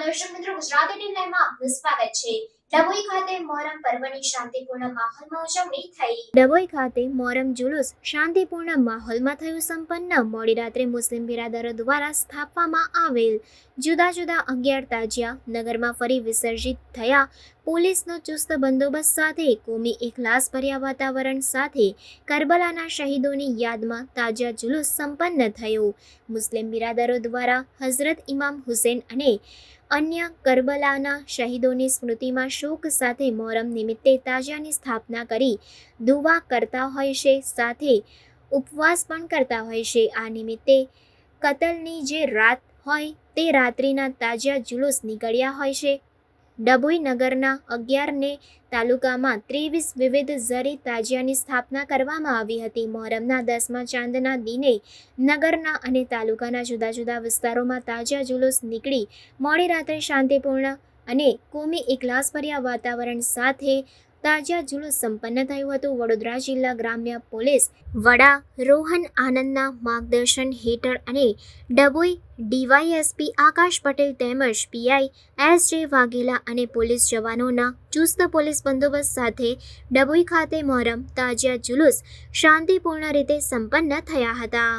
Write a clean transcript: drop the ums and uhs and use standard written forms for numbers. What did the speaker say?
દર્શક મિત્રો, ગુજરાતી ટીવી લાઈવમાં આપનું સ્વાગત છે। ડભોઈ ખાતે મોહરમ પર્વની શાંતિપૂર્ણ માહોલમાં ઉજવણી થઈ। ડભોઈ ખાતે મોહરમ જુલુસ શાંતિપૂર્ણ માહોલમાં થયું સંપન્ન। મોડી રાત્રે મુસ્લિમ બિરાદરો દ્વારા સ્થાપવામાં આવેલ જુદા જુદા 11 તાજિયા નગરમાં ફરી વિસર્જિત થયા। પોલીસનો ચુસ્ત બંદોબસ્ત સાથે કોમી એકલાસભર્યા વાતાવરણ સાથે કરબલાના શહીદોની યાદમાં તાજિયા જુલુસ સંપન્ન થયો। મુસ્લિમ બિરાદરો દ્વારા હઝરત ઇમામ હુસૈન અને અન્ય કરબલાના શહીદોની સ્મૃતિમાં શોક સાથે મોહરમ નિમિત્તે તાજિયાની સ્થાપના કરી દુઆ કરતા હોય છે, સાથે ઉપવાસ પણ કરતા હોય છે। આ નિમિત્તે કતલની જે રાત હોય તે રાત્રિના તાજિયા જુલુસ નીકળ્યા હોય છે। ડભોઈ નગરના 11 તાલુકામાં 23 વિવિધ ઝરી તાજિયાની સ્થાપના કરવામાં આવી હતી। મોહરમના 10મા ચાંદના દિને નગરના અને તાલુકાના જુદા જુદા વિસ્તારોમાં તાજિયા જુલુસ નીકળી મોડી રાત્રે શાંતિપૂર્ણ અને કોમી એકલાસભર્યા વાતાવરણ સાથે તાજિયા જુલુસ સંપન્ન થયું હતું। વડોદરા જિલ્લા ગ્રામ્ય પોલીસ વડા રોહન આનંદના માર્ગદર્શન હેઠળ અને ડભોઈ ડીવાયએસપી આકાશ પટેલ તેમજ પીઆઈ એસ.જે. વાઘેલા અને પોલીસ જવાનોના ચુસ્ત પોલીસ બંદોબસ્ત સાથે ડભોઈ ખાતે મોહરમ તાજિયા જુલુસ શાંતિપૂર્ણ રીતે સંપન્ન થયા હતા।